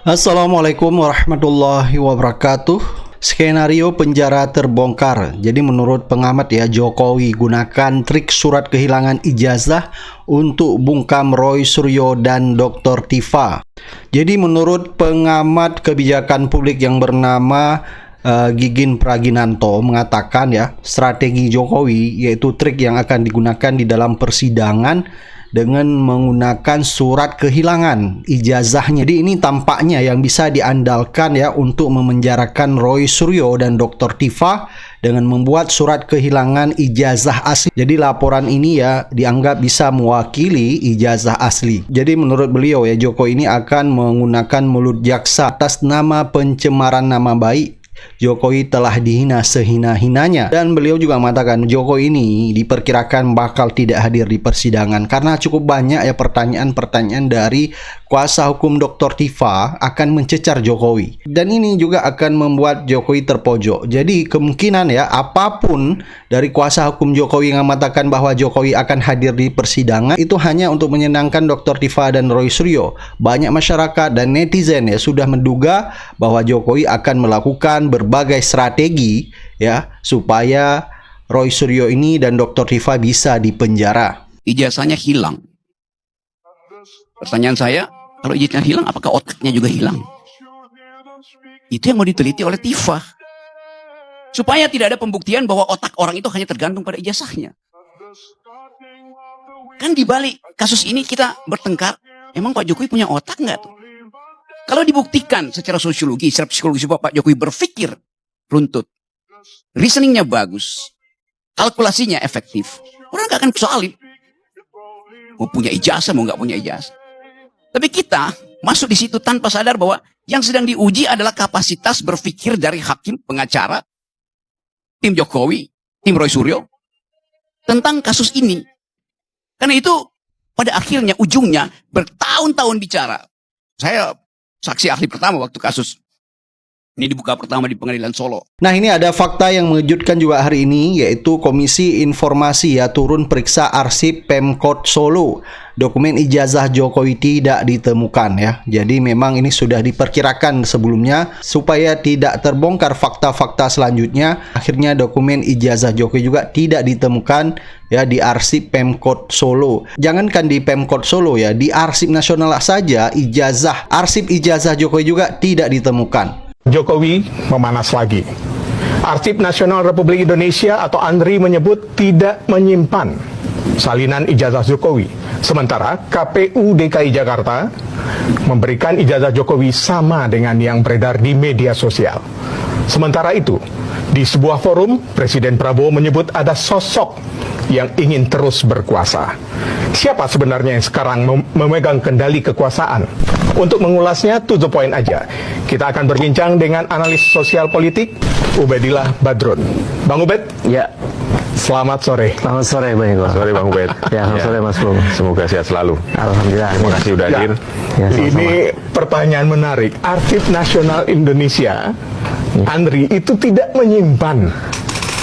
Assalamualaikum warahmatullahi wabarakatuh. Skenario penjara terbongkar. Jadi menurut pengamat ya, Jokowi gunakan trik surat kehilangan ijazah untuk bungkam Roy Suryo dan Dr. Tifa. Jadi menurut pengamat kebijakan publik yang bernama Gigin Praginanto mengatakan ya, strategi Jokowi yaitu trik yang akan digunakan di dalam persidangan dengan menggunakan surat kehilangan ijazahnya. Jadi ini tampaknya yang bisa diandalkan ya untuk memenjarakan Roy Suryo dan Dr. Tifa dengan membuat surat kehilangan ijazah asli. Jadi laporan ini ya dianggap bisa mewakili ijazah asli. Jadi menurut beliau ya, Jokowi ini akan menggunakan mulut jaksa atas nama pencemaran nama baik. Jokowi telah dihina sehina-hinanya, dan beliau juga mengatakan Jokowi ini diperkirakan bakal tidak hadir di persidangan karena cukup banyak ya pertanyaan-pertanyaan dari kuasa hukum Dr. Tifa akan mencecar Jokowi, dan ini juga akan membuat Jokowi terpojok. Jadi kemungkinan ya apapun dari kuasa hukum Jokowi yang mengatakan bahwa Jokowi akan hadir di persidangan itu hanya untuk menyenangkan Dr. Tifa dan Roy Suryo. Banyak masyarakat dan netizen ya sudah menduga bahwa Jokowi akan melakukan berbagai strategi ya supaya Roy Suryo ini dan Dr. Tifa bisa dipenjara. Ijazahnya hilang. Pertanyaan saya, kalau ijazahnya hilang, apakah otaknya juga hilang? Itu yang mau diteliti oleh Tifa. Supaya tidak ada pembuktian bahwa otak orang itu hanya tergantung pada ijazahnya. Kan di balik kasus ini kita bertengkar, emang Pak Jokowi punya otak nggak tuh? Kalau dibuktikan secara sosiologi, secara psikologi bahwa Pak Jokowi berpikir runtut, reasoningnya bagus, kalkulasinya efektif, orang nggak akan soalin. Mau punya ijazah, mau nggak punya ijazah. Tapi kita masuk di situ tanpa sadar bahwa yang sedang diuji adalah kapasitas berpikir dari hakim, pengacara, tim Jokowi, tim Roy Suryo, tentang kasus ini. Karena itu pada akhirnya ujungnya bertahun-tahun bicara. Saya saksi ahli pertama waktu kasus ini dibuka pertama di Pengadilan Solo. Nah, ini ada fakta yang mengejutkan juga hari ini, yaitu Komisi Informasi ya turun periksa arsip Pemkot Solo. Dokumen ijazah Jokowi tidak ditemukan ya. Jadi memang ini sudah diperkirakan sebelumnya supaya tidak terbongkar fakta-fakta selanjutnya. Akhirnya dokumen ijazah Jokowi juga tidak ditemukan ya di arsip Pemkot Solo. Jangankan di Pemkot Solo ya, di arsip nasional saja arsip ijazah Jokowi juga tidak ditemukan. Jokowi memanas lagi. Arsip Nasional Republik Indonesia atau ANRI menyebut tidak menyimpan salinan ijazah Jokowi. Sementara KPU DKI Jakarta memberikan ijazah Jokowi sama dengan yang beredar di media sosial. Sementara itu, di sebuah forum, Presiden Prabowo menyebut ada sosok yang ingin terus berkuasa. Siapa sebenarnya yang sekarang memegang kendali kekuasaan? Untuk mengulasnya, to the point aja. Kita akan berbincang dengan analis sosial politik, Ubedillah Badrun. Bang Ubed? Ya. Selamat sore. Selamat sore Bang Eko. Selamat sore Bang Ubed. Ya, selamat sore Mas Bung. Semoga sehat selalu. Alhamdulillah. Terima kasih sudah hadir. Ya, Ini pertanyaan menarik. Arsip Nasional Indonesia, ANRI, itu tidak menyimpan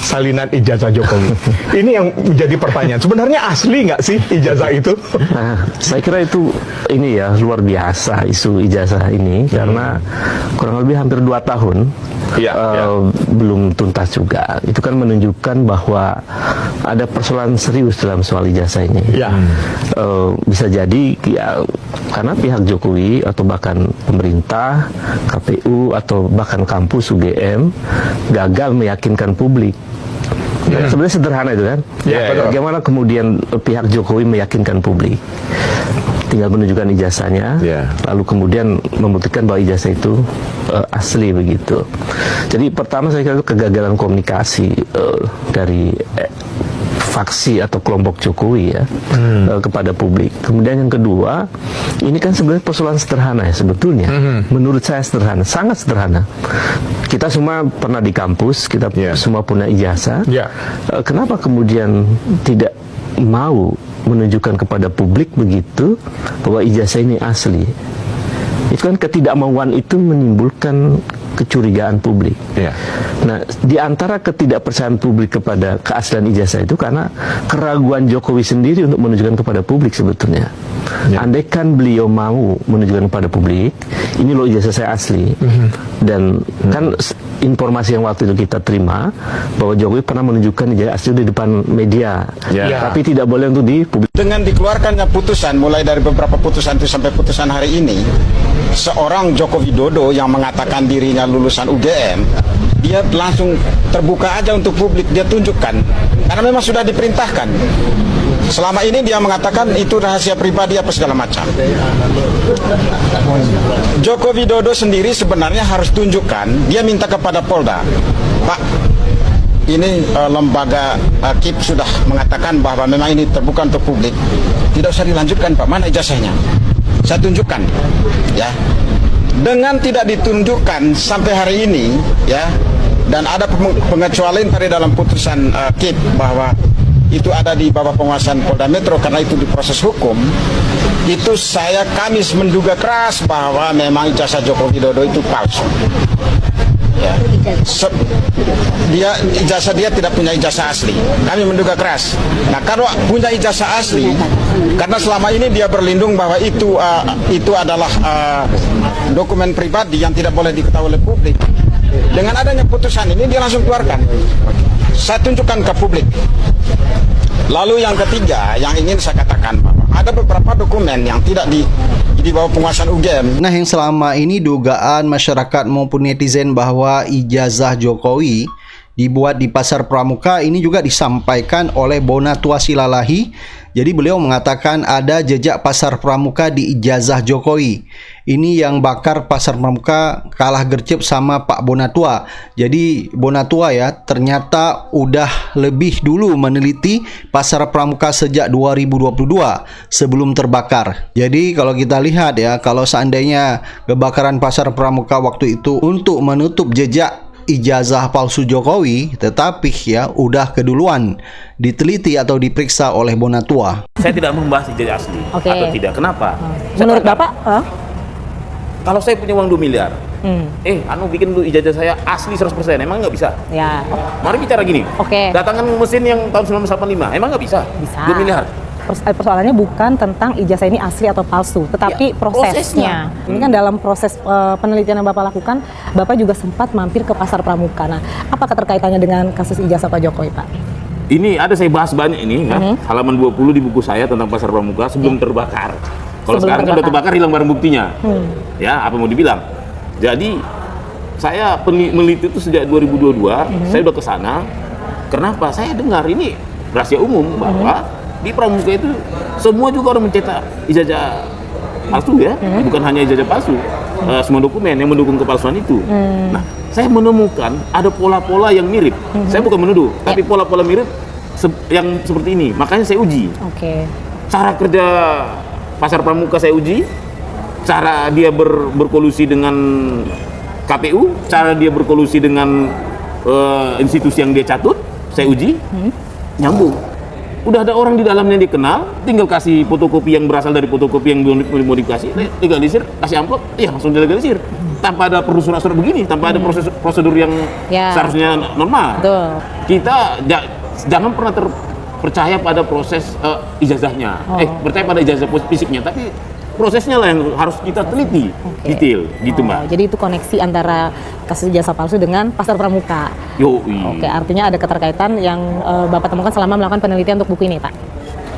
salinan ijazah Jokowi. Ini yang menjadi pertanyaan. Sebenarnya asli nggak sih ijazah itu? Nah, saya kira itu ini ya luar biasa isu ijazah ini karena kurang lebih hampir 2 tahun belum tuntas juga. Itu kan menunjukkan bahwa ada persoalan serius dalam soal ijazah ini. Ya. Bisa jadi ya karena pihak Jokowi atau bahkan pemerintah, KPU atau bahkan kampus UGM gagal meyakinkan publik. Sebenarnya sederhana itu kan. Bagaimana kemudian pihak Jokowi meyakinkan publik? Tinggal menunjukkan ijazahnya, lalu kemudian membuktikan bahwa ijazah itu asli begitu. Jadi pertama saya kira itu kegagalan komunikasi dari faksi atau kelompok Jokowi ya kepada publik. Kemudian yang kedua, ini kan sebenarnya persoalan sederhana ya sebetulnya. Menurut saya sederhana, sangat sederhana. Kita semua pernah di kampus, kita semua punya ijazah. Kenapa kemudian tidak mau menunjukkan kepada publik begitu bahwa ijazah ini asli? Itu kan ketidakmauan itu menimbulkan kecurigaan publik. Nah, di antara ketidakpercayaan publik kepada keaslian ijazah itu karena keraguan Jokowi sendiri untuk menunjukkan kepada publik sebetulnya. Andaikan beliau mau menunjukkan kepada publik, ini loh ijazah saya asli. Dan kan informasi yang waktu itu kita terima bahwa Jokowi pernah menunjukkan ijazah asli di depan media. Tapi tidak boleh untuk dipublik. Dengan dikeluarkannya putusan, mulai dari beberapa putusan itu sampai putusan hari ini, seorang Joko Widodo yang mengatakan dirinya lulusan UGM, dia langsung terbuka aja untuk publik, dia tunjukkan. Karena memang sudah diperintahkan. Selama ini dia mengatakan itu rahasia pribadi apa segala macam. Joko Widodo sendiri sebenarnya harus tunjukkan, dia minta kepada Polda, Pak, ini lembaga KIP sudah mengatakan bahwa memang ini terbuka untuk publik. Tidak usah dilanjutkan, Pak. Mana ijazahnya? Saya tunjukkan. Ya. Dengan tidak ditunjukkan sampai hari ini, ya, dan ada pengecualian tadi dalam putusan KIP bahwa itu ada di bawah penguasaan Polda Metro karena itu diproses hukum. Itu kami menduga keras bahwa memang ijazah Joko Widodo itu palsu. Ya. Ijazah dia tidak punya ijazah asli. Kami menduga keras. Nah, kalau punya ijazah asli, karena selama ini dia berlindung bahwa itu adalah dokumen pribadi yang tidak boleh diketahui oleh publik. Dengan adanya putusan ini dia langsung keluarkan. Saya tunjukkan ke publik. Lalu yang ketiga yang ingin saya katakan, ada beberapa dokumen yang tidak di bawah penguasaan UGM. Nah, yang selama ini dugaan masyarakat maupun netizen bahwa ijazah Jokowi dibuat di Pasar Pramuka ini juga disampaikan oleh Bonatua Silalahi. Jadi beliau mengatakan ada jejak Pasar Pramuka di ijazah Jokowi. Ini yang bakar Pasar Pramuka kalah gercep sama Pak Bonatua. Jadi Bonatua ya ternyata udah lebih dulu meneliti Pasar Pramuka sejak 2022 sebelum terbakar. Jadi kalau kita lihat ya, kalau seandainya kebakaran Pasar Pramuka waktu itu untuk menutup jejak ijazah palsu Jokowi, tetapi ya udah keduluan diteliti atau diperiksa oleh Bonatua. Saya tidak membahas ijazah asli atau tidak. Kenapa? Menurut Bapak? Kalau saya punya uang 2 miliar, bikin dulu ijazah saya asli 100%, emang nggak bisa? Ya. Mari bicara gini. Datangkan mesin yang tahun 1985, emang nggak bisa? Bisa. 2 miliar. Persoalannya bukan tentang ijazah ini asli atau palsu, tetapi prosesnya. Ini kan dalam proses penelitian yang Bapak lakukan, Bapak juga sempat mampir ke Pasar Pramuka. Nah, apa keterkaitannya dengan kasus ijazah Pak Jokowi, Pak? Ini ada saya bahas banyak ini, halaman 20 di buku saya tentang Pasar Pramuka sebelum terbakar. Kalau sekarang kan udah terbakar, hilang barang buktinya. Ya, apa mau dibilang? Jadi, saya meneliti itu sejak 2022, saya udah ke sana. Kenapa? Saya dengar ini rahasia umum bahwa di Pramuka itu semua juga orang mencetak ijazah palsu ya, bukan hanya ijazah palsu, semua dokumen yang mendukung kepalsuan itu. Nah, saya menemukan ada pola-pola yang mirip. Saya bukan menuduh, tapi pola-pola mirip yang seperti ini. Makanya saya uji. Cara kerja Pasar Pramuka saya uji, cara dia berkolusi dengan KPU, cara dia berkolusi dengan institusi yang dia catut, saya uji, nyambung. Udah ada orang di dalamnya dikenal, tinggal kasih fotokopi yang berasal dari fotokopi yang dimodifikasi, legalisir, kasih amplop, langsung dilegalisir. Tanpa ada perlu surat-surat begini, tanpa ada prosedur yang seharusnya normal. Kita jangan pernah percaya pada proses ijazahnya, percaya pada ijazah fisiknya, tapi prosesnya lah yang harus kita teliti detail, gitu Mbak. Jadi itu koneksi antara kasus ijazah palsu dengan Pasar Pramuka. Artinya ada keterkaitan yang Bapak temukan selama melakukan penelitian untuk buku ini, Pak?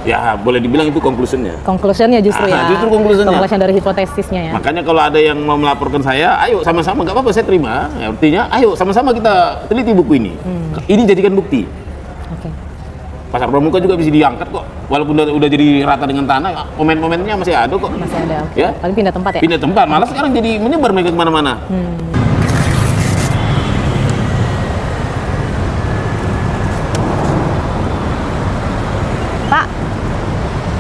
Ya, boleh dibilang itu conclusionnya. Conclusionnya justru ya. Justru conclusionnya. Conclusion dari hipotesisnya ya. Makanya kalau ada yang mau melaporkan saya, ayo sama-sama, nggak apa-apa saya terima. Ya, artinya, ayo sama-sama kita teliti buku ini. Ini jadikan bukti. Pasar Pramuka juga bisa diangkat kok, walaupun udah jadi rata dengan tanah, momen-momennya masih ada kok. Masih ada. Ya? Paling pindah tempat ya? Pindah tempat, malah sekarang jadi menyebar mereka kemana-mana.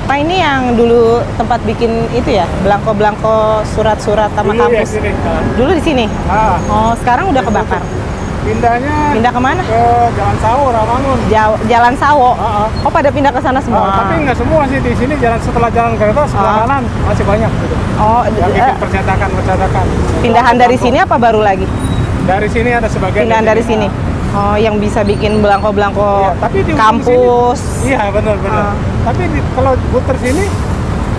Pak ini yang dulu tempat bikin itu ya, belangko-belangko surat-surat sama kampus. Dulu di sini? Oh, sekarang udah kebakar? Pindah kemana? Ke Jalan Sawo, Ramangun. Jalan Sawo? Oh, pada pindah ke sana semua? Tapi nggak semua sih, di sini setelah jalan kereta, sebelah kanan masih banyak gitu. Oh, yang bikin percetakan. Pindahan dari sini apa baru lagi? Dari sini ada sebagian. Pindahan dari sini. Oh, yang bisa bikin belangko-belangko Iya, tapi di ujung kampus. sini- Iya, benar. Tapi kalau putar sini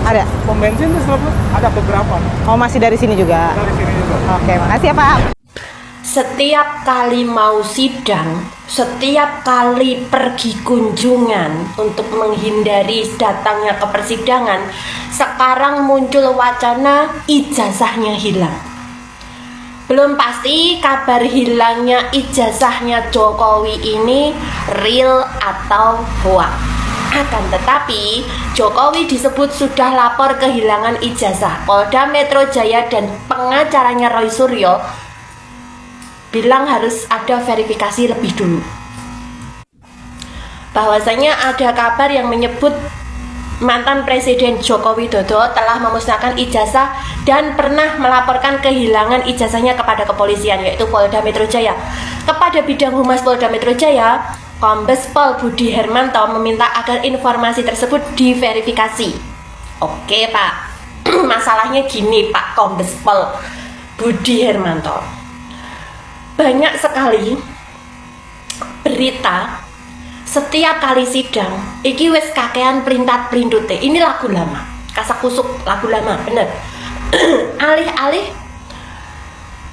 Ada. pom bensin tuh selalu ada beberapa. Oh, masih dari sini juga. Dari sini juga. Oke, makasih ya Pak. Setiap kali mau sidang, setiap kali pergi kunjungan untuk menghindari datangnya ke persidangan, sekarang muncul wacana ijazahnya hilang. Belum pasti kabar hilangnya ijazahnya Jokowi ini real atau hoax. Akan tetapi, Jokowi disebut sudah lapor kehilangan ijazah. Polda Metro Jaya dan pengacaranya Roy Suryo bilang harus ada verifikasi lebih dulu. Bahwasanya ada kabar yang menyebut mantan Presiden Joko Widodo telah memusnahkan ijazah dan pernah melaporkan kehilangan ijazahnya kepada kepolisian, yaitu Polda Metro Jaya. Kepada Bidang Humas Polda Metro Jaya, Kombes Pol Budi Hermanto meminta agar informasi tersebut diverifikasi. Oke Pak, masalahnya gini Pak Kombes Pol Budi Hermanto. Banyak sekali berita setiap kali sidang iki wis kakean perintat-perintute. Ini lagu lama, kasak kusuk lagu lama, bener. Alih-alih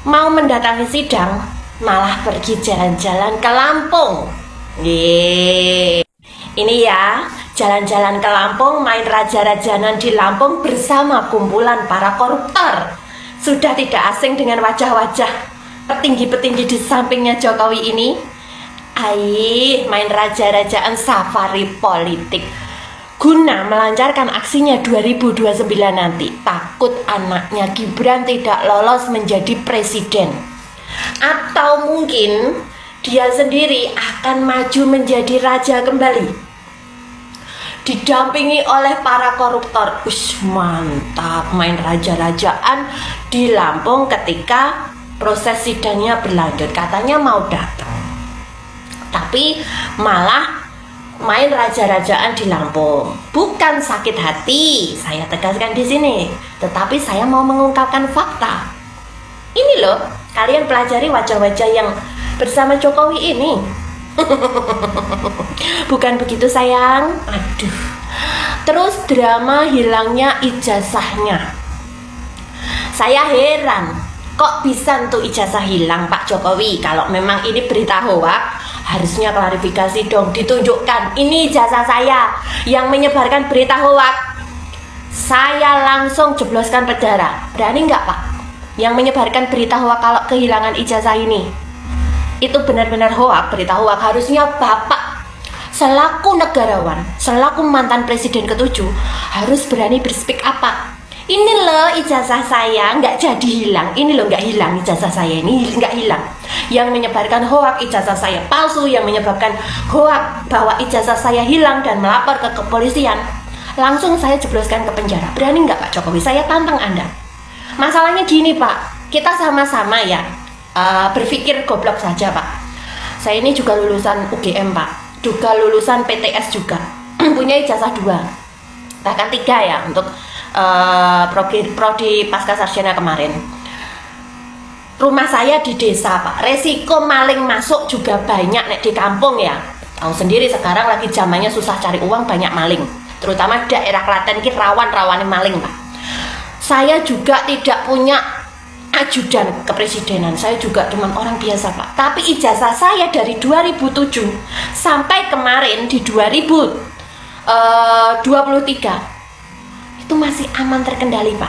mau mendatangi sidang malah pergi jalan-jalan ke Lampung. Yeay. Ini ya, jalan-jalan ke Lampung, main raja-rajanan di Lampung bersama kumpulan para koruptor. Sudah tidak asing dengan wajah-wajah petinggi-petinggi di sampingnya Jokowi ini. Main raja-rajaan safari politik guna melancarkan aksinya 2029 nanti. Takut anaknya Gibran tidak lolos menjadi presiden, atau mungkin dia sendiri akan maju menjadi raja kembali, didampingi oleh para koruptor. Mantap, main raja-rajaan di Lampung ketika proses sidangnya berlanjut. Katanya mau datang, tapi malah main raja-rajaan di Lampung. Bukan sakit hati, saya tegaskan di sini, tetapi saya mau mengungkapkan fakta. Ini loh, kalian pelajari wajah-wajah yang bersama Jokowi ini. Bukan begitu sayang? Aduh. Terus drama hilangnya ijazahnya. Saya heran, kok bisa untuk ijazah hilang Pak Jokowi? Kalau memang ini berita hoax, harusnya klarifikasi dong, ditunjukkan ini ijazah saya. Yang menyebarkan berita hoax, saya langsung jebloskan penjara. Berani nggak Pak? Yang menyebarkan berita hoax kalau kehilangan ijazah ini, itu benar-benar hoax, berita hoax. Harusnya Bapak selaku negarawan, selaku mantan presiden ke-7 harus berani berspeak up Pak. Ini loh ijazah saya nggak jadi hilang. Ini loh nggak hilang ijazah saya ini, nggak hilang. Yang menyebarkan hoak ijazah saya palsu, yang menyebabkan hoak bahwa ijazah saya hilang dan melapor ke kepolisian, langsung saya jebloskan ke penjara. Berani nggak Pak Jokowi? Saya tantang Anda. Masalahnya gini Pak, kita sama-sama ya berpikir goblok saja Pak. Saya ini juga lulusan UGM Pak, juga lulusan PTS juga, punya ijazah 2, bahkan 3 ya untuk prodi pasca sarjana kemarin. Rumah saya di desa Pak, resiko maling masuk juga banyak nek di kampung ya. Tahu sendiri sekarang lagi zamannya susah cari uang, banyak maling. Terutama daerah Klaten ini rawan maling Pak. Saya juga tidak punya ajudan kepresidenan, saya juga cuma orang biasa Pak. Tapi ijazah saya dari 2007 sampai kemarin di 2023 itu masih aman terkendali Pak.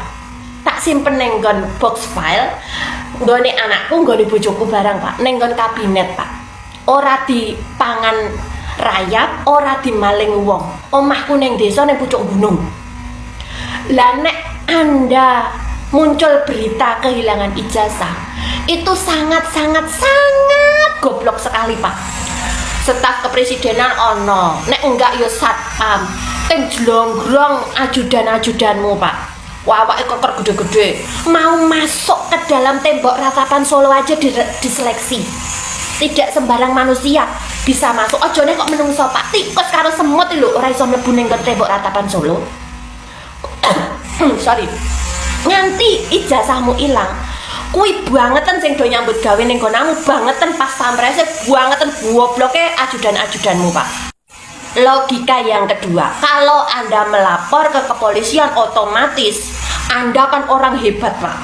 Tak simpen nenggon box file, nggone anakku, nggone bojoku barang Pak, nenggon kabinet Pak. Ora dipangan rayap, ora dimaling wong. Omahku neng desa neng pucuk gunung. Lah nek Anda muncul berita kehilangan ijazah, itu sangat goblok sekali Pak. Staf kepresidenan ono, nek enggak yo satpam. Teng jlonggrong ajudan-ajudanmu Pak. Wawake koker gede-gede, mau masuk ke dalam tembok ratapan Solo aja diseleksi. Tidak sembarang manusia bisa masuk. Ojo nek kok menungso Pak, tikus karo semut lho ora iso mlebu ning tembok ratapan Solo. Sorry. Nganti ijazahmu hilang, Kuwi bangetan sing do nyambut gawe ning gonamu, bangetan pas pamprese, bangetan gobloke ajudan-ajudanmu, Pak. Logika yang kedua, kalau Anda melapor ke kepolisian otomatis Anda kan orang hebat, Pak.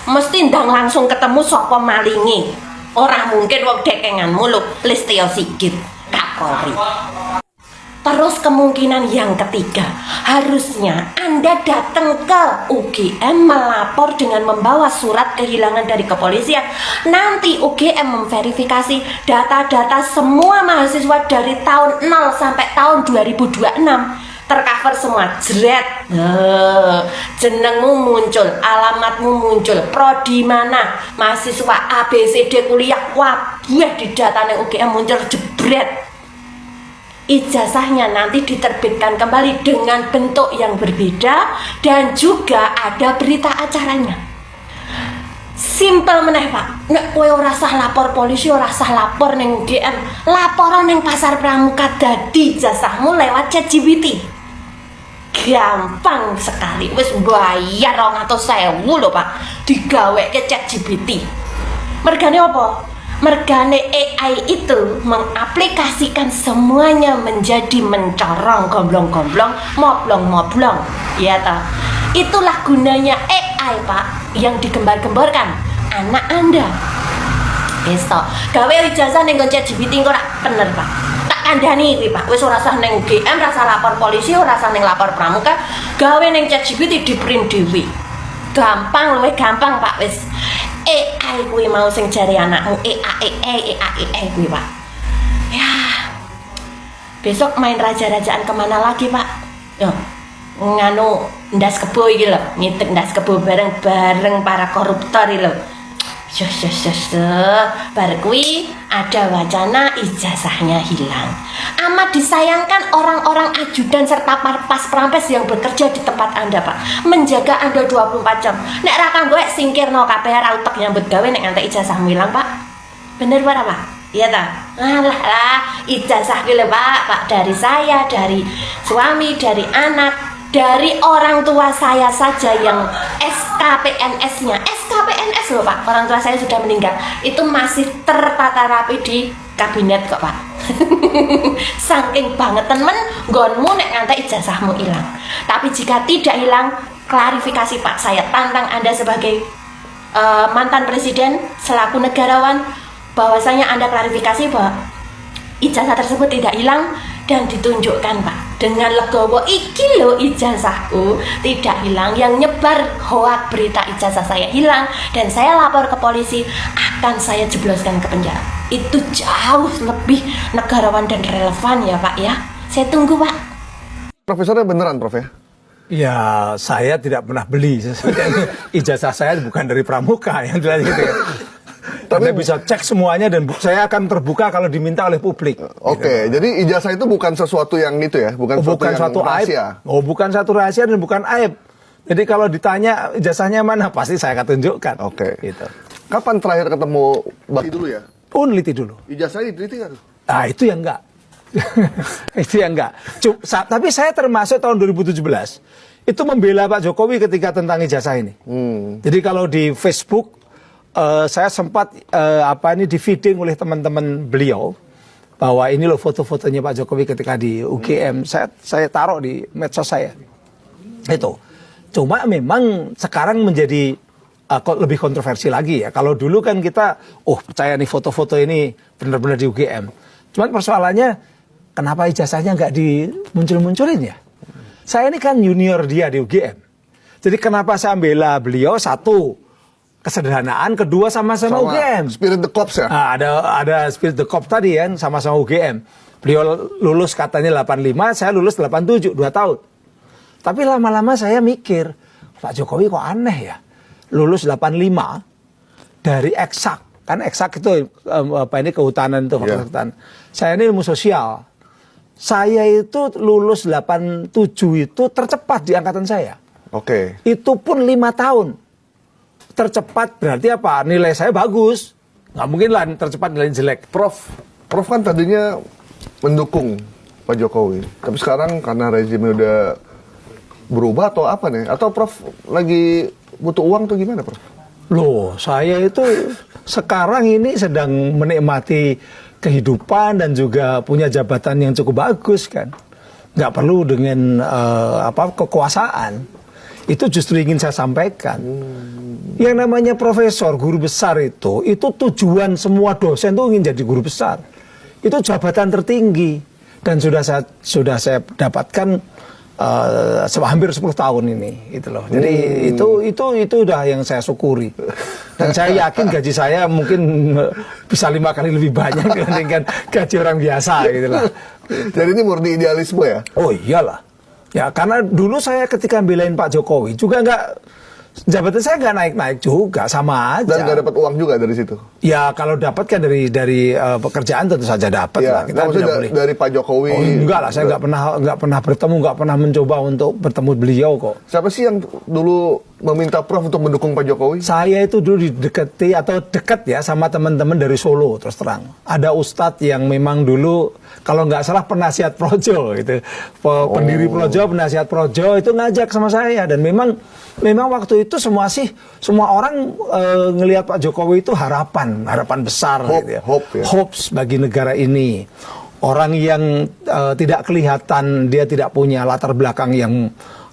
Mesti ndang langsung ketemu sapa malingi. Ora mungkin wong dekengan mulu Listio Sigit Kapolri. Terus kemungkinan yang ketiga, harusnya Anda datang ke UGM melapor dengan membawa surat kehilangan dari kepolisian. Nanti UGM memverifikasi data-data semua mahasiswa dari tahun 0 sampai tahun 2026. Tercover semua, jret. Jenengmu muncul, alamatmu muncul, prodi mana, mahasiswa ABCD kuliah, wabah di datanya UGM muncul, jebret. Ijazahnya nanti diterbitkan kembali dengan bentuk yang berbeda dan juga ada berita acaranya. Simpel meneh, Pak. Nek kowe ora sah lapor polisi, ora sah lapor ning UGM, laporan ning Pasar Pramuka dadi ijazahmu lewat ChatGPT. Gampang sekali, wis bayar 200.000 lho, Pak, digaweke ChatGPT. Mergane apa? Mergane AI itu mengaplikasikan semuanya menjadi mencorong, gomblong-gomblong, moblong-moblong. Ya toh? Itulah gunanya AI, Pak, yang digembar-gemborkan anak Anda. Besok gawe ijazah ning ChatGPT kok ora bener, Pak. Tak kandhani iki, Pak. Wis ora usah ning UGM, ora usah lapor polisi, ora usah ning lapor pramuka, gawe ning ChatGPT di print dhewe. Gampang, luwih gampang, Pak, wis. AI kuwi mau sing jari anakmu AI kuwi, Pak. Ya. Besok main raja-rajaan kemana lagi, Pak? Yo, nganu ndas kebo iki lho, ngitek ndas kebo bareng-bareng para koruptor iki lho. Bar kuwi ada wacana ijazahnya hilang. Amat disayangkan orang-orang ajudan serta pas prampes yang bekerja di tempat Anda, Pak, menjaga Anda 24 jam. Nek ra kanggo singkirno kabeh ra utek nyambut gawe nek nganti ijazahmu hilang, Pak. Bener ora, Pak? Iya ta? Alah, ijazah ki lho, Pak, dari saya, dari suami, dari anak, dari orang tua saya saja yang SKPNS-nya. SKPNS loh, Pak, orang tua saya sudah meninggal. Itu masih tertata rapi di kabinet kok, Pak. Saking bangetan men nggonmu nek nganti ijazahmu hilang. Tapi jika tidak hilang, klarifikasi, Pak, saya tantang Anda sebagai mantan presiden selaku negarawan, bahwasanya Anda klarifikasi bahwa ijazah tersebut tidak hilang dan ditunjukkan, Pak, dengan legowo, iki lo ijazahku tidak hilang. Yang nyebar hoak berita ijazah saya hilang dan saya lapor ke polisi, akan saya jebloskan ke penjara. Itu jauh lebih negarawan dan relevan ya, Pak, ya. Saya tunggu, Pak. Profesornya beneran, Prof, ya? Ya, saya tidak pernah beli. Ijazah saya bukan dari Pramuka yang jelas gitu ya. Anda bisa cek semuanya dan saya akan terbuka kalau diminta oleh publik. Oke, gitu. jadi ijazah itu bukan sesuatu yang gitu ya, bukan suatu rahasia. Aib. Bukan satu rahasia dan bukan aib. Jadi kalau ditanya ijazahnya mana, pasti saya akan tunjukkan. Oke. Gitu. Kapan terakhir ketemu Bakti dulu ya? Neliti dulu. Ijazahnya diteliti nggak tuh? Nah, itu yang enggak. Itu yang enggak. Tapi saya termasuk tahun 2017 itu membela Pak Jokowi ketika tentang ijazah ini. Jadi kalau di Facebook saya sempat di feeding oleh teman-teman beliau bahwa ini loh foto-fotonya Pak Jokowi ketika di UGM. Saya taruh di medsos saya. Itu. Cuma memang sekarang menjadi lebih kontroversi lagi ya. Kalau dulu kan kita percaya nih foto-foto ini benar-benar di UGM. Cuman persoalannya kenapa ijazahnya nggak dimuncul-munculin ya? Saya ini kan junior dia di UGM. Jadi kenapa saya bela beliau? Satu, kesederhanaan, kedua sama-sama UGM. Spirit the Cops ya? Nah, ada spirit the Cops tadi kan, sama-sama UGM. Beliau lulus katanya 85, saya lulus 87, 2 tahun. Tapi lama-lama saya mikir, Pak Jokowi kok aneh ya. Lulus 85 dari eksak. Kan eksak itu kehutanan itu, kehutanan. Saya ini ilmu sosial. Saya itu lulus 87 itu tercepat di angkatan saya. Oke. Itu pun 5 tahun. Tercepat berarti apa? Nilai saya bagus. Nggak mungkin lah tercepat nilai jelek. Prof kan tadinya mendukung Pak Jokowi. Tapi sekarang karena rezimnya udah berubah atau apa nih? Atau Prof lagi butuh uang tuh gimana, Prof? Loh, saya itu sekarang ini sedang menikmati kehidupan dan juga punya jabatan yang cukup bagus kan. Nggak perlu dengan kekuasaan. Itu justru ingin saya sampaikan. Yang namanya profesor, guru besar itu tujuan semua dosen itu ingin jadi guru besar. Itu jabatan tertinggi dan sudah saya dapatkan hampir 10 tahun ini itu loh. Jadi itu udah yang saya syukuri. Dan saya yakin gaji saya mungkin bisa 5 kali lebih banyak dibandingkan gaji orang biasa gitu lah. Jadi ini murni idealisme ya? Oh iyalah. Ya karena dulu saya ketika belain Pak Jokowi juga jabatan saya nggak naik-naik juga, sama aja. Dan nggak dapat uang juga dari situ? Ya kalau dapat kan dari pekerjaan tentu saja dapat ya, lah. Kita tidak boleh. Dari Pak Jokowi? Oh enggak lah, saya nggak pernah bertemu, nggak pernah mencoba untuk bertemu beliau kok. Siapa sih yang dulu meminta Prof untuk mendukung Pak Jokowi? Saya itu dulu didekati atau dekat ya sama teman-teman dari Solo, terus terang. Ada ustadz yang memang dulu kalau nggak salah penasihat Projo gitu, pendiri Projo, penasihat Projo itu ngajak sama saya dan memang waktu itu semua orang ngelihat Pak Jokowi itu harapan besar, gitu ya. Hopes bagi negara ini. Orang yang tidak kelihatan, dia tidak punya latar belakang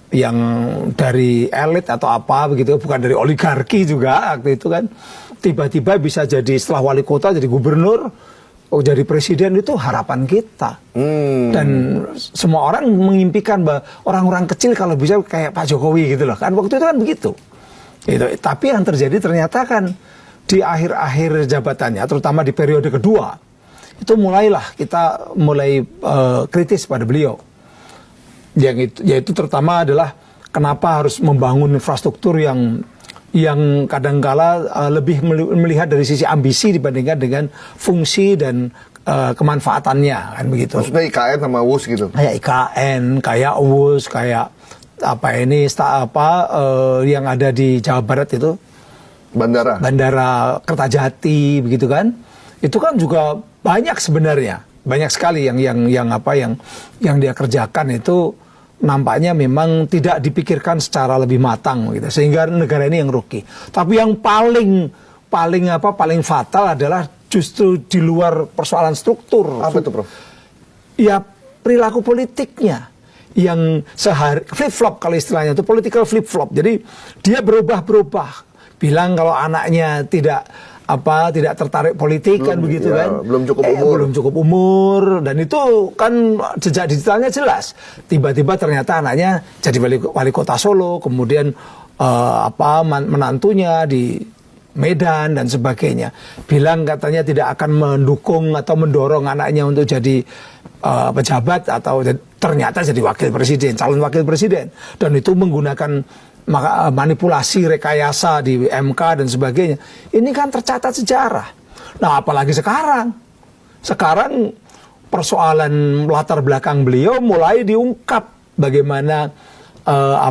yang dari elit atau apa begitu, bukan dari oligarki juga waktu itu kan, tiba-tiba bisa jadi setelah wali kota jadi gubernur, jadi presiden, itu harapan kita. Dan semua orang mengimpikan bahwa orang-orang kecil kalau bisa kayak Pak Jokowi gitu loh kan, waktu itu kan begitu. Tapi yang terjadi ternyata kan di akhir-akhir jabatannya, terutama di periode kedua, itu kita mulai kritis pada beliau. Yaitu terutama adalah kenapa harus membangun infrastruktur yang kadangkala lebih melihat dari sisi ambisi dibandingkan dengan fungsi dan kemanfaatannya kan begitu. Maksudnya IKN sama WUS gitu. Kayak IKN, kayak WUS, kayak yang ada di Jawa Barat itu Bandara Kertajati begitu kan. Itu kan juga banyak sebenarnya. Banyak sekali yang dia kerjakan itu nampaknya memang tidak dipikirkan secara lebih matang gitu, sehingga negara ini yang rugi. Tapi yang paling fatal adalah justru di luar persoalan struktur. Apa itu, Prof? Ya perilaku politiknya yang flip flop, kalau istilahnya itu political flip flop. Jadi dia berubah, bilang kalau anaknya tidak tertarik politik kan begitu kan, belum cukup umur, dan itu kan jejak digitalnya jelas. Tiba-tiba ternyata anaknya jadi wali kota Solo, kemudian menantunya di Medan dan sebagainya, bilang katanya tidak akan mendukung atau mendorong anaknya untuk jadi pejabat, atau ternyata jadi calon wakil presiden, dan itu menggunakan manipulasi, rekayasa di MK dan sebagainya. Ini kan tercatat sejarah. Nah, apalagi sekarang persoalan latar belakang beliau mulai diungkap, bagaimana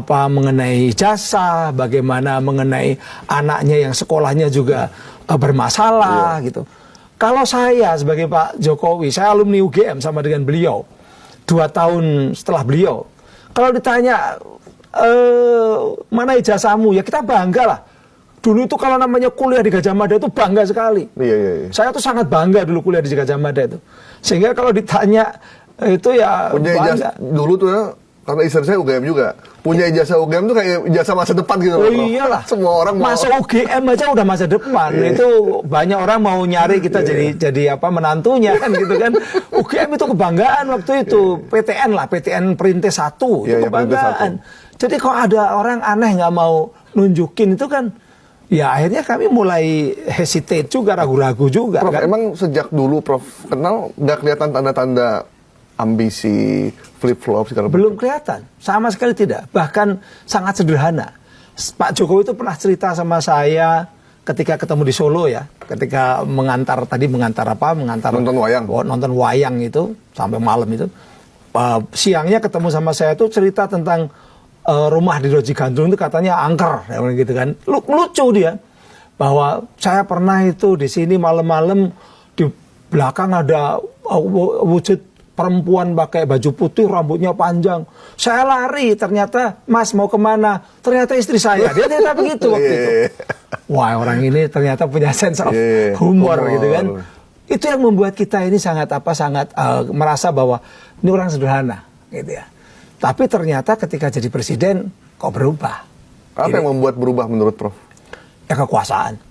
mengenai ijazah, bagaimana mengenai anaknya yang sekolahnya juga bermasalah gitu. Kalau saya sebagai Pak Jokowi, saya alumni UGM sama dengan beliau, 2 tahun setelah beliau, kalau ditanya mana ijazahmu, ya kita bangga lah. Dulu itu kalau namanya kuliah di Gajah Mada itu bangga sekali. Iya. Saya tuh sangat bangga dulu kuliah di Gajah Mada itu. Sehingga kalau ditanya itu ya punya ijazah dulu tuh ya, karena istri saya UGM juga. Punya ijazah UGM tuh kayak ijazah masa depan gitu. Oh iyalah. Semua orang mau masuk UGM aja udah masa depan. Itu banyak orang mau nyari kita jadi menantunya kan gitu kan. UGM itu kebanggaan waktu itu. PTN Perintis 1 itu kebanggaan. Jadi kalau ada orang aneh nggak mau nunjukin itu kan, ya akhirnya kami mulai hesitate juga, ragu-ragu juga. Prof, kan? emang sejak dulu Prof kenal nggak kelihatan tanda-tanda ambisi, flip-flop segala macam? Belum kelihatan, sama sekali tidak. Bahkan sangat sederhana. Pak Jokowi itu pernah cerita sama saya ketika ketemu di Solo ya, ketika mengantar nonton wayang itu sampai malam itu. Siangnya ketemu sama saya itu cerita tentang rumah di Roji Gandrung itu katanya angker, gitu kan. Lucu dia, bahwa saya pernah itu di sini malam-malam, di belakang ada wujud perempuan pakai baju putih, rambutnya panjang. Saya lari, ternyata Mas mau kemana? Ternyata istri saya. Dia begitu waktu itu. wah orang ini ternyata punya sense of humor gitu kan. Itu yang membuat kita ini sangat merasa bahwa ini orang sederhana gitu ya. Tapi ternyata ketika jadi presiden kok berubah. Apa yang membuat berubah menurut Prof? Ya kekuasaan.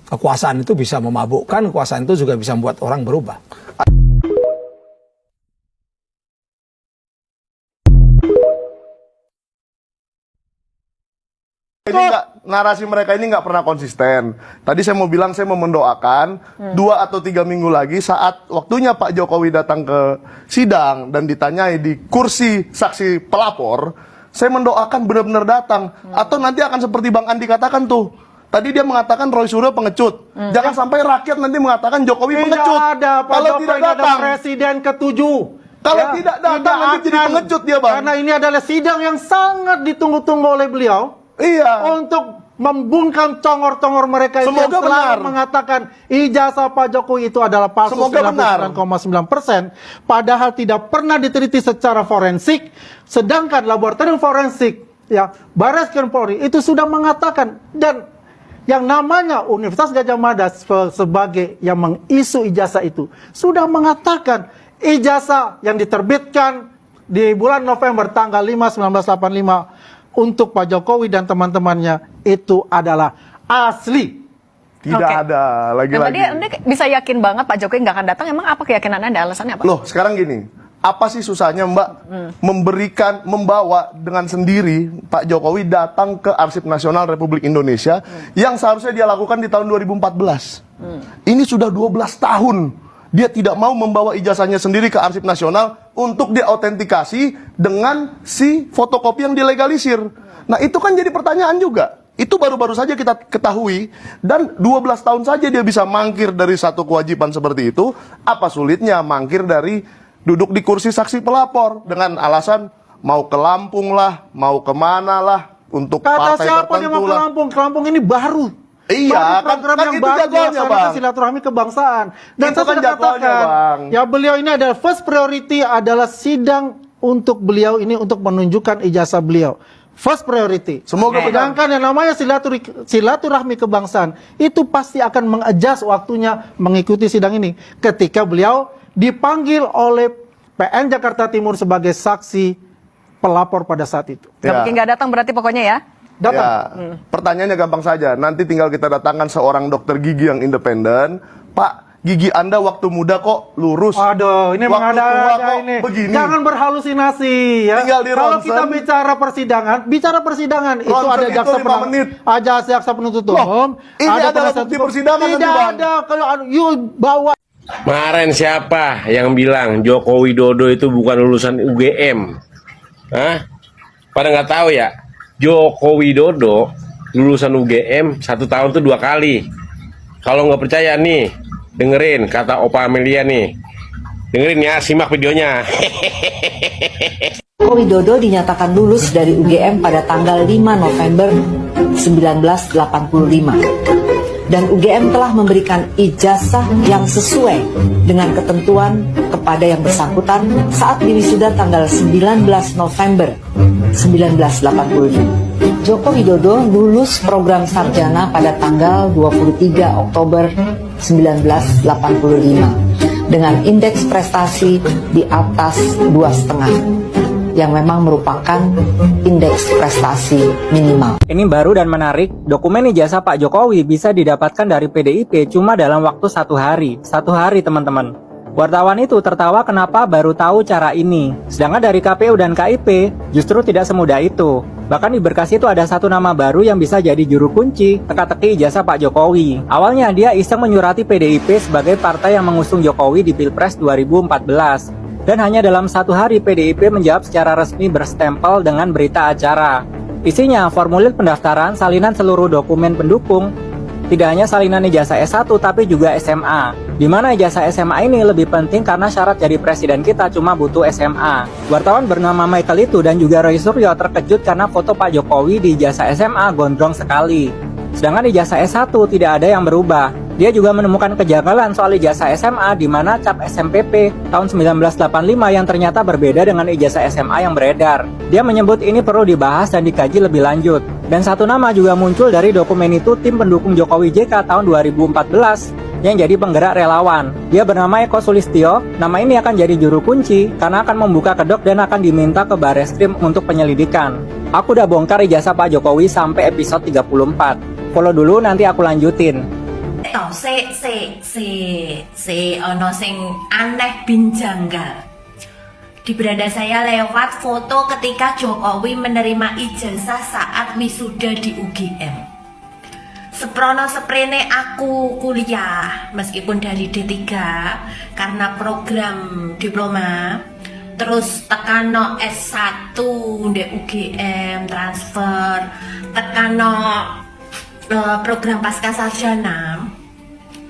Kekuasaan itu bisa memabukkan, kekuasaan itu juga bisa membuat orang berubah. Narasi mereka ini nggak pernah konsisten. Tadi saya mau bilang, saya mau mendoakan 2 atau 3 minggu lagi saat waktunya Pak Jokowi datang ke sidang dan ditanyai di kursi saksi pelapor, saya mendoakan benar-benar datang. Atau nanti akan seperti Bang Andi katakan tuh. Tadi dia mengatakan Roy Suryo pengecut. Jangan sampai rakyat nanti mengatakan Jokowi pengecut. Ada, Pak Kalau Jokowi tidak ada datang, presiden ke-7. kalau tidak datang nanti jadi pengecut dia, Bang. Karena ini adalah sidang yang sangat ditunggu-tunggu oleh beliau. Iya. Untuk membungkam congor-congor mereka itu yang selalu mengatakan ijazah Pak Jokowi itu adalah palsu 99,9%, padahal tidak pernah diteliti secara forensik, sedangkan laboratorium forensik ya Barreskrim Polri itu sudah mengatakan, dan yang namanya Universitas Gadjah Mada sebagai yang mengisu ijazah itu sudah mengatakan ijazah yang diterbitkan di bulan November tanggal 5 1985 untuk Pak Jokowi dan teman-temannya itu adalah asli. Tidak ada lagi-lagi. Tadi Anda bisa yakin banget Pak Jokowi nggak akan datang. Emang apa keyakinan Anda? Alasannya apa? Loh, sekarang gini, apa sih susahnya Mbak membawa dengan sendiri Pak Jokowi datang ke Arsip Nasional Republik Indonesia yang seharusnya dia lakukan di tahun 2014. Ini sudah 12 tahun. Dia tidak mau membawa ijazahnya sendiri ke Arsip Nasional untuk diautentikasi dengan si fotokopi yang dilegalisir. Nah, itu kan jadi pertanyaan juga. Itu baru-baru saja kita ketahui, dan 12 tahun saja dia bisa mangkir dari satu kewajiban seperti itu. Apa sulitnya mangkir dari duduk di kursi saksi pelapor dengan alasan mau ke Lampung lah, mau kemana lah, untuk kata partai siapa dia mau tertentu ke lah. Lampung? Ke Lampung ini baru. Iya, program kan yang itu baru jadwalnya, dilaksanakan Bang. silaturahmi kebangsaan. Dan Itu saya kan sudah jadwalnya, katakan, Bang. ya beliau ini adalah first priority adalah sidang untuk beliau ini untuk menunjukkan ijazah beliau. First priority. Semoga Sedangkan yang namanya silaturahmi kebangsaan itu pasti akan mengadjust waktunya mengikuti sidang ini ketika beliau dipanggil oleh PN Jakarta Timur sebagai saksi pelapor pada saat itu. Nggak mungkin nggak datang berarti pokoknya ya? Datang. Ya, pertanyaannya gampang saja. Nanti tinggal kita datangkan seorang dokter gigi yang independen. Pak, gigi Anda waktu muda kok lurus. Aduh, ini waktu tua mengada-ada kok ini. begini. Jangan berhalusinasi ya. Tinggal di Kalau ronsen. kita bicara persidangan itu Ronsen ada itu jaksa 5 menit. jaksa penuntut Loh, umum. ini ada adalah penasihat bukti hukum. persidangan nanti, Tidak Bang. ada kalau you bawa. Kemarin siapa yang bilang Joko Widodo itu bukan lulusan UGM? Hah? Pada nggak tahu ya? Joko Widodo lulusan UGM 1 tahun tuh 2 kali. Kalau nggak percaya nih, dengerin kata Opa Amelia nih. Dengerin ya, simak videonya. Joko Widodo dinyatakan lulus dari UGM pada tanggal 5 November 1985. Dan UGM telah memberikan ijazah yang sesuai dengan ketentuan kepada yang bersangkutan saat diwisuda tanggal 19 November 1985. Joko Widodo lulus program sarjana pada tanggal 23 Oktober 1985 dengan indeks prestasi di atas 2,5 yang memang merupakan indeks prestasi minimal. Ini baru dan menarik, dokumen ijazah Pak Jokowi bisa didapatkan dari PDIP cuma dalam waktu 1 hari. 1 hari teman-teman. Wartawan itu tertawa kenapa baru tahu cara ini. Sedangkan dari KPU dan KIP justru tidak semudah itu. Bahkan di berkas itu ada 1 nama baru yang bisa jadi juru kunci teka-teki ijazah Pak Jokowi. Awalnya dia iseng menyurati PDIP sebagai partai yang mengusung Jokowi di Pilpres 2014. Dan hanya dalam 1 hari PDIP menjawab secara resmi berstempel dengan berita acara. Isinya formulir pendaftaran, salinan seluruh dokumen pendukung, tidak hanya salinan ijazah S1 tapi juga SMA. Di mana ijazah SMA ini lebih penting karena syarat jadi presiden kita cuma butuh SMA. Wartawan bernama Michael itu dan juga Roy Suryo terkejut karena foto Pak Jokowi di ijazah SMA gondrong sekali. Sedangkan ijazah S1 tidak ada yang berubah. Dia juga menemukan kejanggalan soal ijazah SMA di mana cap SMPP tahun 1985 yang ternyata berbeda dengan ijazah SMA yang beredar. Dia menyebut ini perlu dibahas dan dikaji lebih lanjut. Dan satu nama juga muncul dari dokumen itu, tim pendukung Jokowi JK tahun 2014 yang jadi penggerak relawan. Dia bernama Eko Sulistyo. Nama ini akan jadi juru kunci karena akan membuka kedok dan akan diminta ke Barreskrim untuk penyelidikan. Aku udah bongkar ijazah Pak Jokowi sampai episode 34. Follow dulu, nanti aku lanjutin. Ono sing aneh bin janggal. Di beranda saya lewat foto ketika Jokowi menerima ijazah saat wisuda di UGM. Seprono seprene aku kuliah meskipun dari D3 karena program diploma, terus tekano S1 di UGM transfer, tekano program pasca sarjana.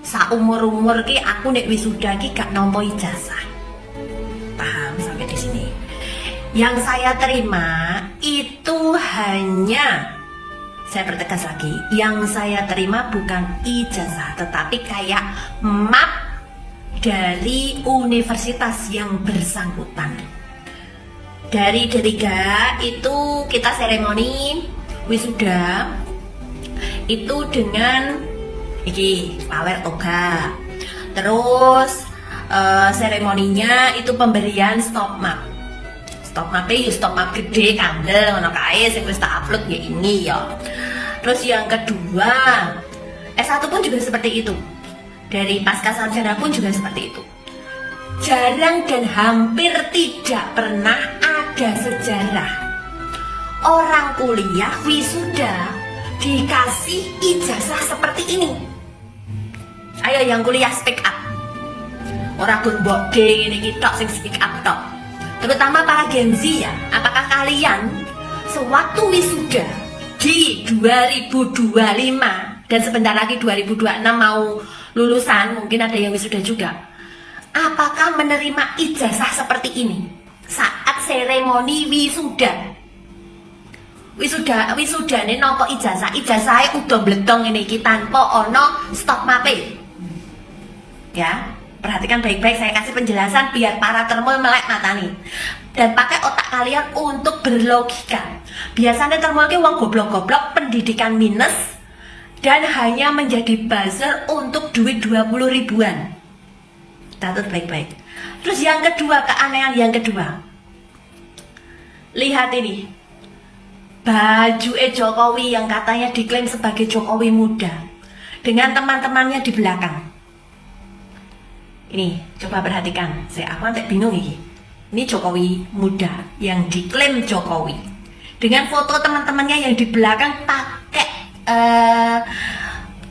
Saumur-umur ki aku nek wisuda ki gak nampa ijazah. Paham sampai di sini? Yang saya terima itu hanya, saya pertegas lagi, yang saya terima bukan ijazah tetapi kayak map dari universitas yang bersangkutan. Dari D3 itu kita seremoni wisuda itu dengan iki pawer toga. Terus seremoninya itu pemberian stop map. Stop map ya stop map gede kandel ngono kae sing wis tak upload ya ini ya. Terus yang kedua, S1 pun juga seperti itu. Dari pasca sarjana pun juga seperti itu. Jarang dan hampir tidak pernah ada sejarah orang kuliah wisuda dikasih ijazah seperti ini. Ayo yang kuliah speak up. Ora gun mbok ngene iki tok sing speak up tok. Terutama para Gen Z ya. Apakah kalian sewaktu wisuda di 2025 dan sebentar lagi 2026 mau lulusan, mungkin ada yang wisuda juga. Apakah menerima ijazah seperti ini saat seremoni wisuda? Wisuda ini nopo ijazahnya udah bletong ini tanpa ono stop mape. Ya, perhatikan baik-baik, saya kasih penjelasan biar para termul melek mata nih. Dan pakai otak kalian untuk berlogika. Biasanya termul ki wong goblok-goblok, pendidikan minus dan hanya menjadi buzzer untuk duit 20 ribuan. Catat baik-baik. Terus yang kedua, keanehan yang kedua. Lihat ini. Baju Jokowi yang katanya diklaim sebagai Jokowi muda dengan teman-temannya di belakang. Ini coba perhatikan, aku sampai bingung ini. Ini Jokowi muda yang diklaim Jokowi dengan foto teman-temannya yang di belakang pakai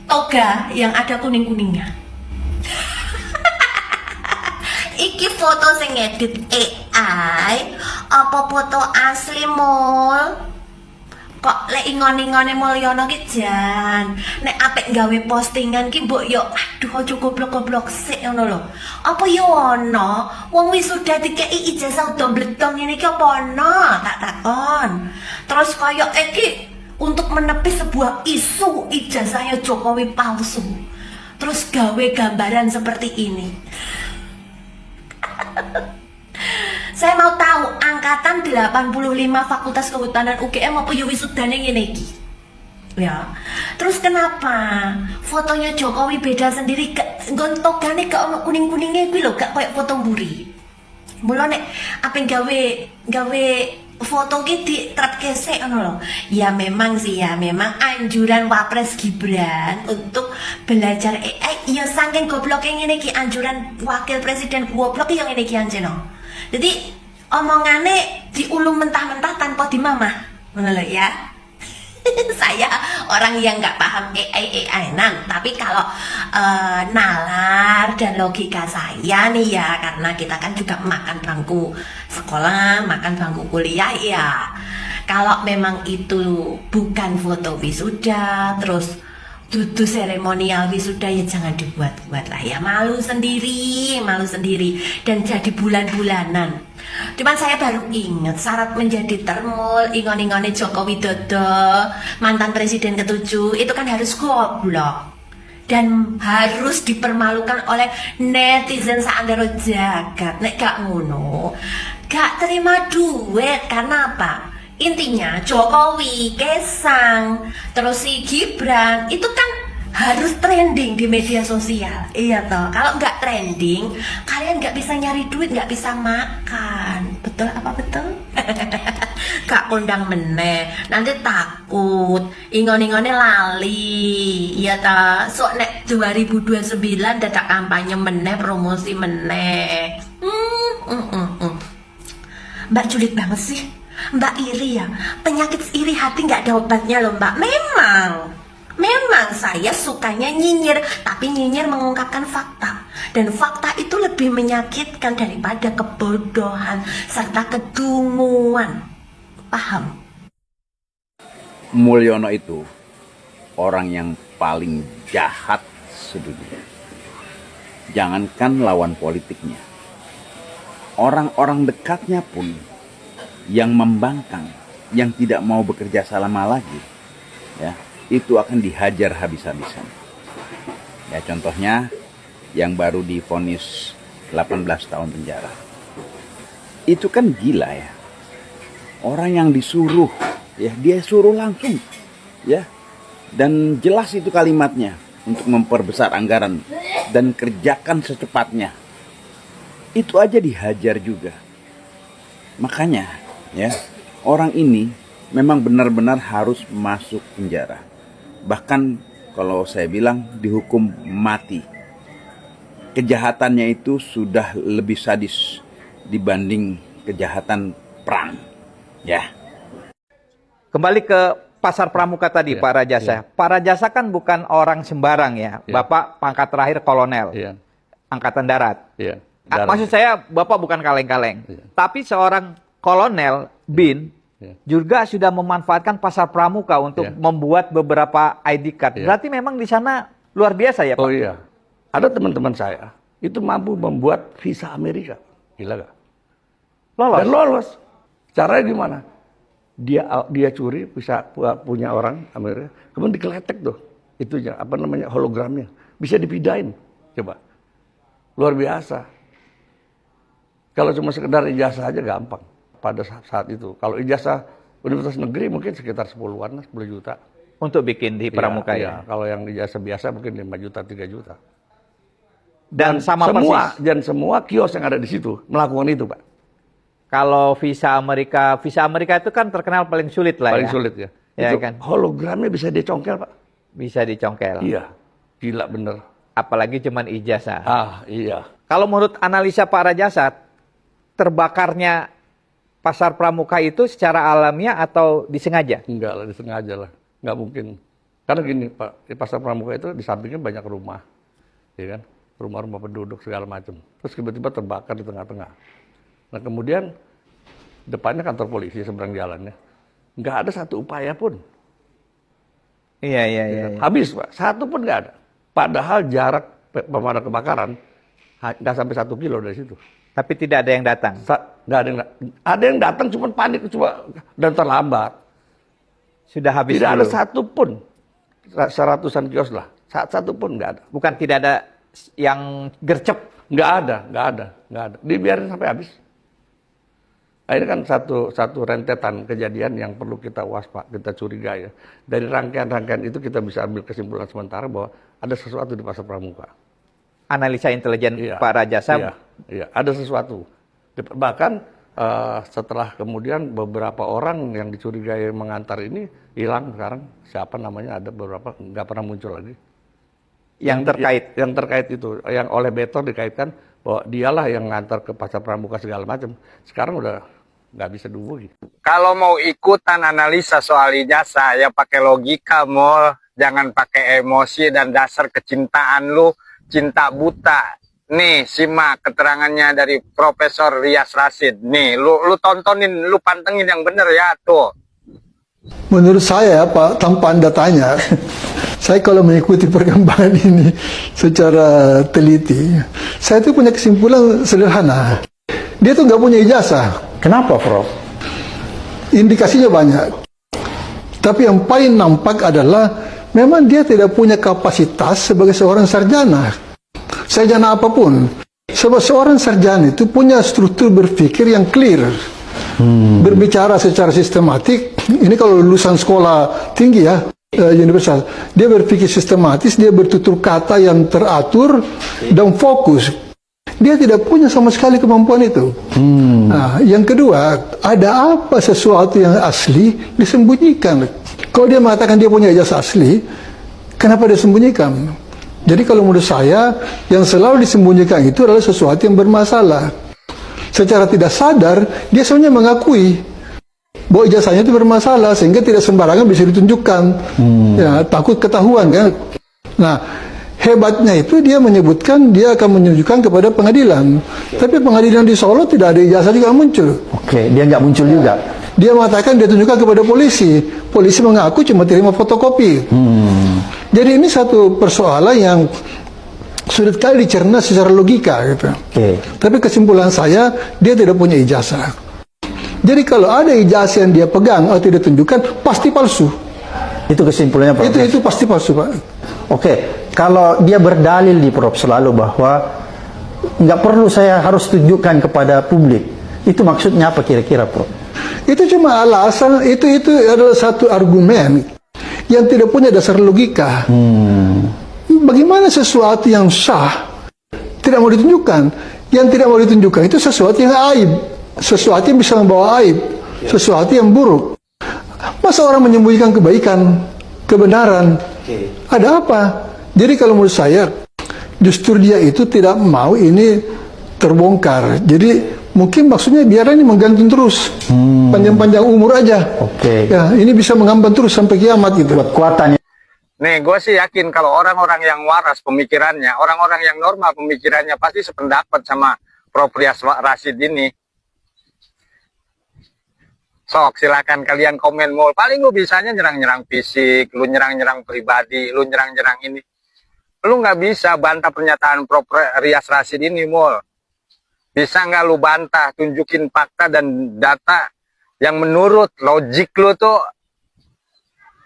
toga yang ada kuning-kuningnya. Iki foto sing ngedit AI apa foto asli mul? Kok lek ingon-ingone Mulyono ki jan nek apik gawe postingan ki mbok yo aduh aja goblok-goblok sik ngono lho. Apa yo ono wong wisuda dikeki ijazah udah bletong ngene iki apa ono? Tak takon. Terus koyo iki untuk menepis sebuah isu ijazahnya Jokowi palsu. Terus gawe gambaran seperti ini. Saya mau tahu angkatan 85 Fakultas Kehutanan UGM apa yo wisudane ngene iki. Ya. Terus kenapa fotonya Jokowi beda sendiri, nggon togane gak ono kuning-kuninge kuwi lho, gak koyo foto mburi. Mula nek ape gawe foto ki diterapke sik ngono lho. Ya memang sih ya, memang anjuran Wapres Gibran untuk belajar AI ya saking gobloke ngene iki, anjuran Wakil Presiden goblok yang ngene iki anjeno. Jadi omongane diulung mentah-mentah tanpa dimamah, ngono lho ya. Saya orang yang nggak paham AI-nan, tapi kalau nalar dan logika saya nih ya, karena kita kan juga makan bangku sekolah, makan bangku kuliah ya. Kalau memang itu bukan foto wisuda, terus dudu seremonial wisuda ya jangan dibuat-buat lah ya, malu sendiri dan jadi bulan-bulanan. Cuman saya baru ingat syarat menjadi termul ingon-ingone Joko Widodo mantan presiden ke-7 itu kan harus goblok dan harus dipermalukan oleh netizen saandero jagat. Nek gak ngono, gak terima duit. Karena apa? Intinya Jokowi, Kaisang, terus si Gibran itu kan harus trending di media sosial. Iya toh, kalau nggak trending kalian nggak bisa nyari duit, nggak bisa makan. Betul apa betul? Gak kondang meneh, nanti takut ingon-ingone lali. Iya toh, so nek 2029 dadak kampanye meneh, promosi meneh. Mbak julid banget sih, Mbak iri ya. Penyakit iri hati nggak ada obatnya loh Mbak. Memang saya sukanya nyinyir, tapi nyinyir mengungkapkan fakta. Dan fakta itu lebih menyakitkan daripada kebodohan serta kedunguan. Paham? Mulyono itu orang yang paling jahat sedunia. Jangankan lawan politiknya, orang-orang dekatnya pun yang membangkang, yang tidak mau bekerja sama lagi, ya, itu akan dihajar habis-habisan. Ya, contohnya yang baru divonis 18 tahun penjara. Itu kan gila ya. Orang yang disuruh, ya dia suruh langsung, ya. Dan jelas itu kalimatnya, untuk memperbesar anggaran dan kerjakan secepatnya. Itu aja dihajar juga. Makanya, ya, orang ini memang benar-benar harus masuk penjara. Bahkan kalau saya bilang dihukum mati. Kejahatannya itu sudah lebih sadis dibanding kejahatan perang. Ya. Kembali ke Pasar Pramuka tadi, Pak Rajasa. Pak Rajasa kan bukan orang sembarang ya. Bapak pangkat terakhir kolonel. Angkatan Darat. Maksud saya Bapak bukan kaleng-kaleng. Tapi seorang kolonel bin juga sudah memanfaatkan Pasar Pramuka untuk membuat beberapa ID card. Berarti memang di sana luar biasa ya Pak? Oh iya. Ada teman-teman saya itu mampu membuat visa Amerika. Gila gak? Lolos? Dan lolos. Caranya gimana? Dia curi bisa punya orang Amerika, kemudian dikeletek tuh. Itunya, apa namanya, hologramnya. Bisa dipindahin. Coba. Luar biasa. Kalau cuma sekedar ijazah aja gampang. Pada saat itu. Kalau ijazah universitas negeri mungkin sekitar 10-an, 10 juta. Untuk bikin di Pramuka ya? Kalau yang ijazah biasa mungkin 5 juta, 3 juta. Dan sama semua, persis. dan semua kios yang ada di situ melakukan itu, Pak. Kalau visa Amerika itu kan terkenal paling sulit lah Paling ya? sulit ya. Ya Itu kan? hologramnya bisa dicongkel, Pak. Bisa dicongkel? Iya. Gila bener. Apalagi cuman ijazah. Iya. Kalau menurut analisa Pak Rajasa, terbakarnya Pasar Pramuka itu secara alamiah atau disengaja? Enggak lah, disengaja lah. Enggak mungkin. Karena gini, Pak, di Pasar Pramuka itu di sampingnya banyak rumah. Ya kan? Rumah-rumah penduduk segala macam. Terus tiba-tiba terbakar di tengah-tengah. Nah kemudian depannya kantor polisi seberang jalannya. Nggak ada satu upaya pun. Iya. Habis, Pak. Satu pun nggak ada. Padahal jarak pemadam kebakaran nggak sampai 1 kilo dari situ. Tapi tidak ada yang datang? Nggak ada yang datang. Ada yang datang cuma panik dan terlambat. Sudah habis Tidak dulu. ada satu pun. Seratusan kios lah. Satu pun nggak ada. Bukan tidak ada yang gercep? Nggak ada. Dibiarin sampai habis. Nah, ini kan satu rentetan kejadian yang perlu kita waspada, kita curigai ya. Dari rangkaian-rangkaian itu kita bisa ambil kesimpulan sementara bahwa ada sesuatu di Pasar Pramuka. Analisa intelijen Pak Rajasa? Iya, ada sesuatu. Bahkan setelah kemudian beberapa orang yang dicurigai mengantar ini hilang sekarang. Siapa namanya, ada beberapa nggak pernah muncul lagi. Yang terkait itu, yang oleh Betor dikaitkan bahwa dialah yang ngantar ke Pasar Pramuka segala macam. Sekarang udah nggak bisa dihubungi. Kalau mau ikutan analisa soal ijazah ya pakai logika, Mol. Jangan pakai emosi dan dasar kecintaan lu, cinta buta. Nih, simak keterangannya dari Profesor Rias Rasid. Nih, lu tontonin, lu pantengin yang bener ya, tuh. Menurut saya, Pak, tanpa Anda tanya, saya kalau mengikuti perkembangan ini secara teliti, saya tuh punya kesimpulan sederhana. Dia tuh nggak punya ijazah. Kenapa, Prof? Indikasinya banyak. Tapi yang paling nampak adalah memang dia tidak punya kapasitas sebagai seorang sarjana. Sarjana apapun. Sebab seorang sarjana itu punya struktur berpikir yang clear. Berbicara secara sistematik, ini kalau lulusan sekolah tinggi ya, universal, dia berpikir sistematis, dia bertutur kata yang teratur dan fokus. Dia tidak punya sama sekali kemampuan itu. Nah, yang kedua, ada apa sesuatu yang asli disembunyikan? Kalau dia mengatakan dia punya ijazah asli, kenapa dia sembunyikan? Jadi kalau menurut saya, yang selalu disembunyikan itu adalah sesuatu yang bermasalah. Secara tidak sadar, dia sebenarnya mengakui bahwa ijazahnya itu bermasalah, sehingga tidak sembarangan bisa ditunjukkan. Ya, takut ketahuan kan. Nah, hebatnya itu dia menyebutkan dia akan menunjukkan kepada pengadilan. Tapi pengadilan di Solo tidak ada ijazah juga muncul. Oke, dia nggak muncul juga. Dia mengatakan dia tunjukkan kepada polisi. Polisi mengaku cuma terima fotokopi. Jadi ini satu persoalan yang sulit kali dicerna secara logika gitu. Tapi kesimpulan saya, dia tidak punya ijazah. Jadi kalau ada ijazah yang dia pegang atau tidak tunjukkan, pasti palsu. Itu kesimpulannya Prof. Itu pasti palsu, Pak. Oke, kalau dia berdalil di Prof selalu bahwa nggak perlu saya harus tunjukkan kepada publik, itu maksudnya apa kira-kira, Prof? Itu cuma alasan, itu adalah satu argumen yang tidak punya dasar logika. Bagaimana sesuatu yang sah tidak mau ditunjukkan? Yang tidak mau ditunjukkan itu sesuatu yang aib, sesuatu yang bisa membawa aib, sesuatu yang buruk. Masa orang menyembunyikan kebaikan, kebenaran? Ada apa? Jadi kalau menurut saya, justru dia itu tidak mau ini terbongkar. Jadi mungkin maksudnya biar ini menggantung terus, panjang-panjang umur aja. Ya, ini bisa mengambang terus sampai kiamat gitu. Buat kuatannya. Nih, gue sih yakin kalau orang-orang yang waras pemikirannya, orang-orang yang normal pemikirannya pasti sependapat sama Prof. Rias Rasyid ini. Sok, silakan kalian komen, Mul. Paling lu bisanya nyerang-nyerang fisik, lu nyerang-nyerang pribadi, lu nyerang-nyerang ini. Lu nggak bisa bantah pernyataan Prof. Rias Rasyid ini, Mul. Bisa nggak lu bantah, tunjukin fakta dan data yang menurut logik lu tuh,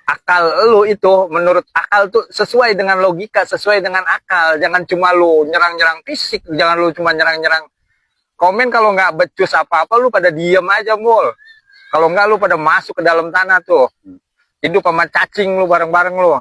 akal lu itu, menurut akal tuh sesuai dengan logika, sesuai dengan akal. Jangan cuma lu nyerang-nyerang fisik, jangan lu cuma nyerang-nyerang komen. Kalau nggak becus apa-apa, lu pada diem aja, Mul. Kalau nggak, lu pada masuk ke dalam tanah tuh. Hidup sama cacing lu bareng-bareng lu.